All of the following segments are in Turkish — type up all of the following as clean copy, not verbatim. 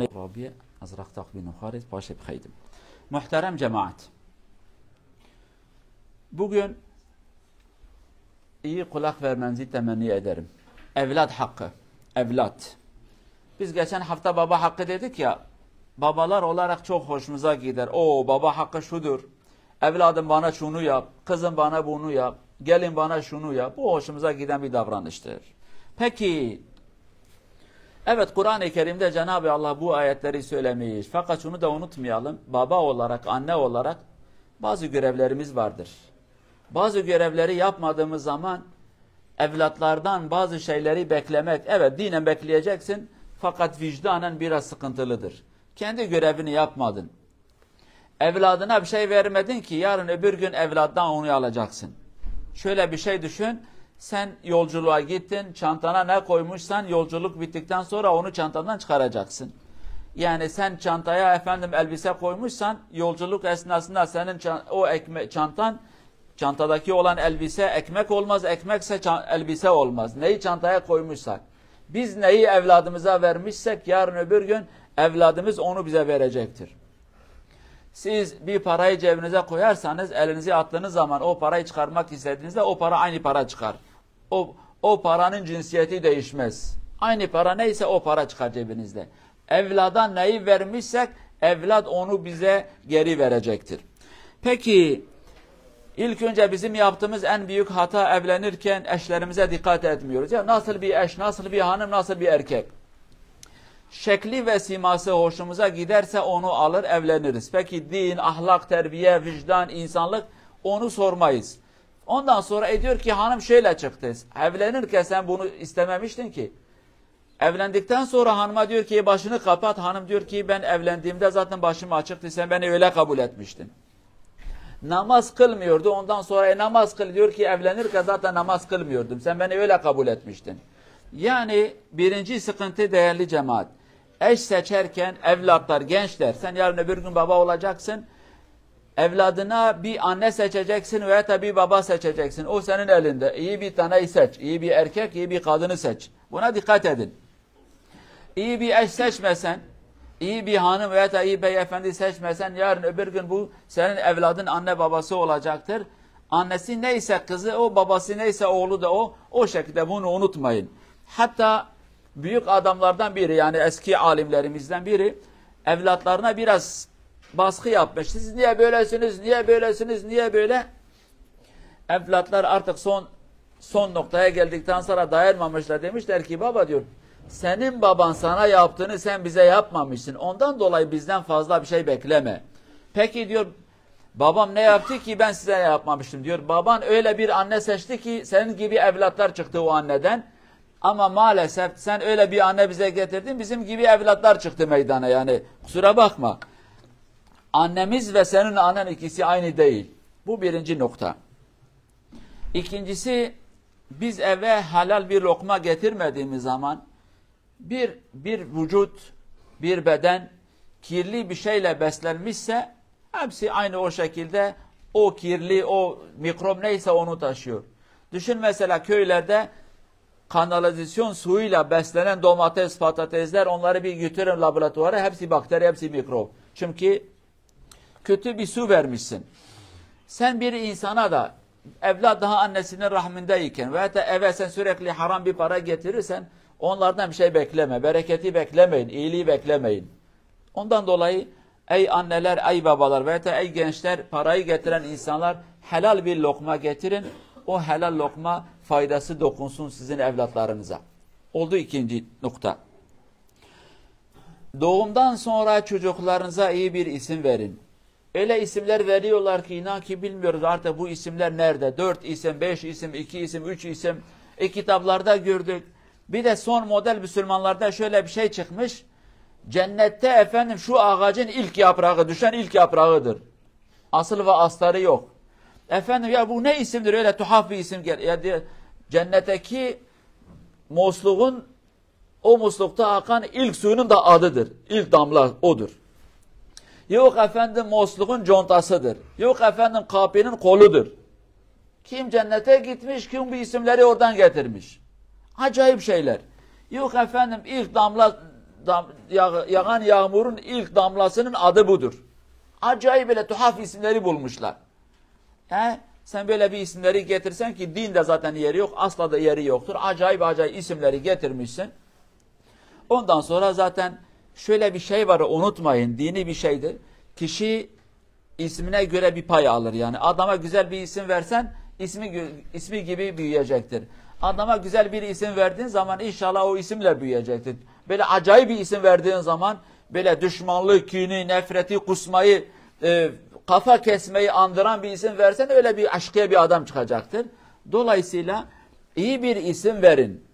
Rabia azraqtaq bin Xarit başa bixeydim. Muhterem cemaat. Bugün iyi kulak vermenizi temenni ederim. Evlat hakkı. Evlat. Biz geçen hafta baba hakkı dedik ya. Babalar olarak çok hoşumuza gider. O baba hakkı şudur. Evladım bana şunu yap. Kızım bana bunu yap. Gelin bana şunu yap. Bu hoşumuza giden bir davranıştır. Peki. Evet, Kur'an-ı Kerim'de Cenab-ı Allah bu ayetleri söylemiş. Fakat şunu da unutmayalım. Baba olarak, anne olarak bazı görevlerimiz vardır. Bazı görevleri yapmadığımız zaman evlatlardan bazı şeyleri beklemek. Evet, dinen bekleyeceksin. Fakat vicdanen biraz sıkıntılıdır. Kendi görevini yapmadın. Evladına bir şey vermedin ki yarın öbür gün evlattan onu alacaksın. Şöyle bir şey düşün. Sen yolculuğa gittin, çantana ne koymuşsan yolculuk bittikten sonra onu çantadan çıkaracaksın. Yani sen çantaya elbise koymuşsan yolculuk esnasında senin o çantadaki olan elbise ekmek olmaz, ekmekse elbise olmaz. Neyi çantaya koymuşsak. Biz neyi evladımıza vermişsek yarın öbür gün evladımız onu bize verecektir. Siz bir parayı cebinize koyarsanız elinizi attığınız zaman o parayı çıkarmak istediğinizde o para aynı para çıkar. O paranın cinsiyeti değişmez. Aynı para neyse o para çıkar cebinizde. Evlada neyi vermişsek evlat onu bize geri verecektir. Peki ilk önce bizim yaptığımız en büyük hata evlenirken eşlerimize dikkat etmiyoruz. Ya nasıl bir eş, nasıl bir hanım, nasıl bir erkek? Şekli ve siması hoşumuza giderse onu alır evleniriz. Peki din, ahlak, terbiye, vicdan, insanlık onu sormayız. Ondan sonra diyor ki hanım şöyle çıktı. Evlenirken sen bunu istememiştin ki. Evlendikten sonra hanıma diyor ki başını kapat. Hanım diyor ki ben evlendiğimde zaten başım açıktı. Sen beni öyle kabul etmiştin. Namaz kılmıyordu. Ondan sonra namaz kıl diyor ki evlenirken zaten namaz kılmıyordum. Sen beni öyle kabul etmiştin. Yani birinci sıkıntı değerli cemaat. Eş seçerken evlatlar, gençler sen yarın öbür gün baba olacaksın. Evladına bir anne seçeceksin veya da bir baba seçeceksin. O senin elinde. İyi bir taneyi seç. İyi bir erkek, iyi bir kadını seç. Buna dikkat edin. İyi bir eş seçmesen, iyi bir hanım veya da iyi beyefendi seçmesen yarın öbür gün bu senin evladın anne babası olacaktır. Annesi neyse kızı o, babası neyse oğlu da o. O şekilde bunu unutmayın. Hatta büyük adamlardan biri yani eski alimlerimizden biri evlatlarına biraz baskı yapmış. Siz niye böylesiniz, niye böylesiniz, niye böyle? Evlatlar artık son noktaya geldikten sonra dayanmamışlar. Demişler ki baba diyor senin baban sana yaptığını sen bize yapmamışsın. Ondan dolayı bizden fazla bir şey bekleme. Peki diyor babam ne yaptı ki ben size yapmamıştım diyor. Baban öyle bir anne seçti ki senin gibi evlatlar çıktı o anneden. Ama maalesef sen öyle bir anne bize getirdin bizim gibi evlatlar çıktı meydana yani kusura bakma. Annemiz ve senin annen ikisi aynı değil. Bu birinci nokta. İkincisi biz eve halal bir lokma getirmediğimiz zaman bir vücut, bir beden kirli bir şeyle beslenmişse hepsi aynı o şekilde o kirli, o mikrop neyse onu taşıyor. Düşün mesela köylerde kanalizasyon suyuyla beslenen domates, patatesler onları bir götürün laboratuvara hepsi bakteri, hepsi mikrop. Çünkü kötü bir su vermişsin. Sen bir insana da evlat daha annesinin rahmindeyken veya da eve sen sürekli haram bir para getirirsen onlardan bir şey bekleme. Bereketi beklemeyin, iyiliği beklemeyin. Ondan dolayı ey anneler, ey babalar veya da ey gençler parayı getiren insanlar helal bir lokma getirin. O helal lokma faydası dokunsun sizin evlatlarınıza. Oldu ikinci nokta. Doğumdan sonra çocuklarınıza iyi bir isim verin. Öyle isimler veriyorlar ki inan ki bilmiyoruz artık bu isimler nerede? 4 isim, 5 isim, 2 isim, 3 isim. Kitaplarda gördük. Bir de son model Müslümanlarda şöyle bir şey çıkmış. Cennette şu ağacın ilk yaprağı, düşen ilk yaprağıdır. Asıl ve astarı yok. Ya bu ne isimdir öyle tuhaf bir isim. Ya cennetteki musluğun o muslukta akan ilk suyunun da adıdır. İlk damla odur. Yok musluğun contasıdır. Yok kapının koludur. Kim cennete gitmiş, kim bu isimleri oradan getirmiş. Acayip şeyler. Yok ilk damla yağan yağmurun ilk damlasının adı budur. Acayip böyle tuhaf isimleri bulmuşlar. Sen böyle bir isimleri getirsen ki dinde zaten yeri yok, asla da yeri yoktur. Acayip isimleri getirmişsin. Ondan sonra zaten şöyle bir şey var, unutmayın, dini bir şeydir. Kişi ismine göre bir pay alır yani. Adama güzel bir isim versen ismi gibi büyüyecektir. Adama güzel bir isim verdiğin zaman inşallah o isimle büyüyecektir. Böyle acayip bir isim verdiğin zaman böyle düşmanlığı, kini, nefreti, kusmayı, kafa kesmeyi andıran bir isim versen öyle bir aşkıya bir adam çıkacaktır. Dolayısıyla iyi bir isim verin.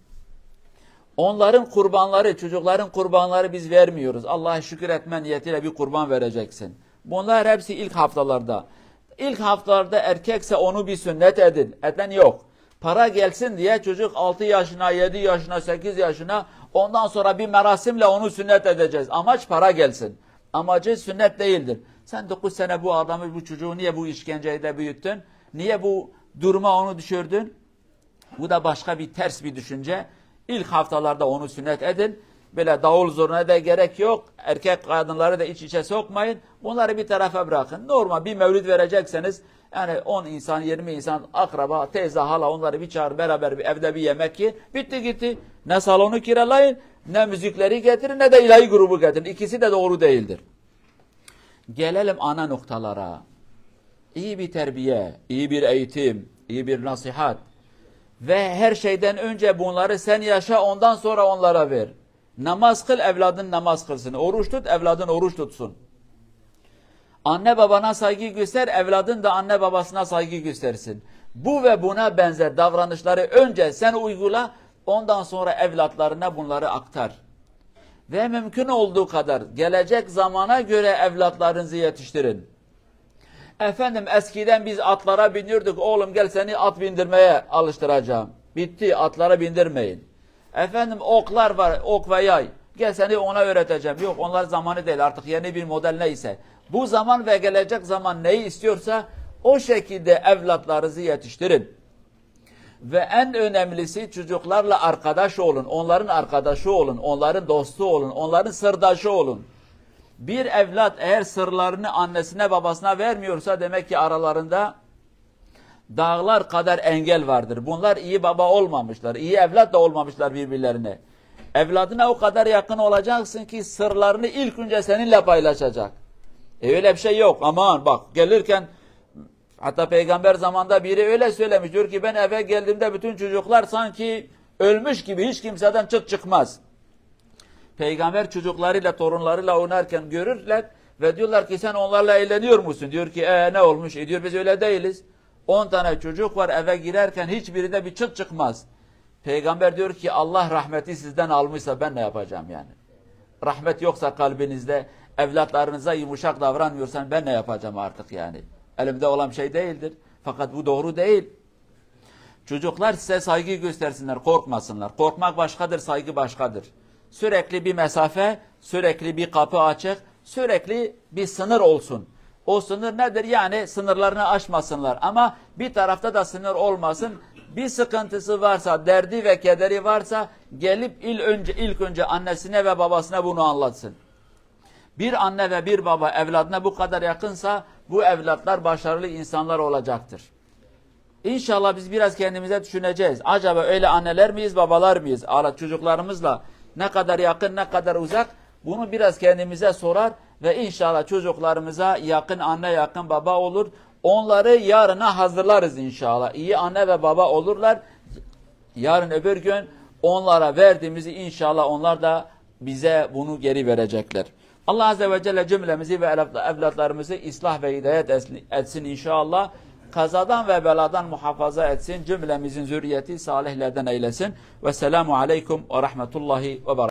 Onların kurbanları, çocukların kurbanları biz vermiyoruz. Allah'a şükür etme niyetiyle bir kurban vereceksin. Bunlar hepsi ilk haftalarda. İlk haftalarda erkekse onu bir sünnet edin. Eden yok. Para gelsin diye çocuk 6 yaşına, 7 yaşına, 8 yaşına ondan sonra bir merasimle onu sünnet edeceğiz. Amaç para gelsin. Amacı sünnet değildir. Sen 9 sene bu adamı, bu çocuğu niye bu işkenceyi de büyüttün? Niye bu duruma onu düşürdün? Bu da başka bir ters bir düşünce. İlk haftalarda onu sünnet edin. Böyle davul zurna da gerek yok. Erkek kadınları da iç içe sokmayın. Bunları bir tarafa bırakın. Normal bir mevlid verecekseniz yani 10 insan, 20 insan, akraba, teyze, hala onları bir çağır, beraber bir evde bir yemek yiyin. Bitti gitti. Ne salonu kiralayın, ne müzikleri getirin, ne de ilahi grubu getirin. İkisi de doğru değildir. Gelelim ana noktalara. İyi bir terbiye, iyi bir eğitim, iyi bir nasihat. Ve her şeyden önce bunları sen yaşa, ondan sonra onlara ver. Namaz kıl, evladın namaz kılsın. Oruç tut, evladın oruç tutsun. Anne babana saygı göster, evladın da anne babasına saygı göstersin. Bu ve buna benzer davranışları önce sen uygula, ondan sonra evlatlarına bunları aktar. Ve mümkün olduğu kadar gelecek zamana göre evlatlarınızı yetiştirin. Efendim eskiden biz atlara binirdik, oğlum gel seni at bindirmeye alıştıracağım. Bitti, atlara bindirmeyin. Efendim oklar var, ok ve yay. Gel seni ona öğreteceğim. Yok, onlar zamanı değil, artık yeni bir model neyse. Bu zaman ve gelecek zaman neyi istiyorsa o şekilde evlatlarınızı yetiştirin. Ve en önemlisi çocuklarla arkadaş olun. Onların arkadaşı olun, onların dostu olun, onların sırdaşı olun. Bir evlat eğer sırlarını annesine babasına vermiyorsa demek ki aralarında dağlar kadar engel vardır. Bunlar iyi baba olmamışlar, iyi evlat da olmamışlar birbirlerine. Evladına o kadar yakın olacaksın ki sırlarını ilk önce seninle paylaşacak. Öyle bir şey yok. Aman bak gelirken hatta peygamber zamanında biri öyle söylemiş. Diyor ki ben eve geldiğimde bütün çocuklar sanki ölmüş gibi hiç kimseden çıt çıkmaz. Peygamber çocuklarıyla, torunlarıyla oynarken görürler ve diyorlar ki sen onlarla eğleniyor musun? Diyor ki ne olmuş? Diyor biz öyle değiliz. 10 tane çocuk var eve girerken hiçbirinde bir çıt çıkmaz. Peygamber diyor ki Allah rahmeti sizden almışsa ben ne yapacağım yani? Rahmet yoksa kalbinizde, evlatlarınıza yumuşak davranmıyorsan ben ne yapacağım artık yani? Elimde olan şey değildir. Fakat bu doğru değil. Çocuklar size saygı göstersinler, korkmasınlar. Korkmak başkadır, saygı başkadır. Sürekli bir mesafe, sürekli bir kapı açık, sürekli bir sınır olsun. O sınır nedir? Yani sınırlarını aşmasınlar. Ama bir tarafta da sınır olmasın. Bir sıkıntısı varsa, derdi ve kederi varsa gelip ilk önce annesine ve babasına bunu anlatsın. Bir anne ve bir baba evladına bu kadar yakınsa bu evlatlar başarılı insanlar olacaktır. İnşallah biz biraz kendimize düşüneceğiz. Acaba öyle anneler miyiz, babalar mıyız? Çocuklarımızla ne kadar yakın, ne kadar uzak? Bunu biraz kendimize sorar ve inşallah çocuklarımıza yakın anne, yakın baba olur. Onları yarına hazırlarız inşallah. İyi anne ve baba olurlar. Yarın öbür gün onlara verdiğimizi inşallah onlar da bize bunu geri verecekler. Allah Azze ve Celle cümlemizi ve evlatlarımızı ıslah ve hidayet etsin inşallah. Kazadan ve beladan muhafaza etsin. Cümlemizin zürriyeti salihlerden eylesin. Vesselamu aleyküm ve rahmetullahi ve berekatuhu.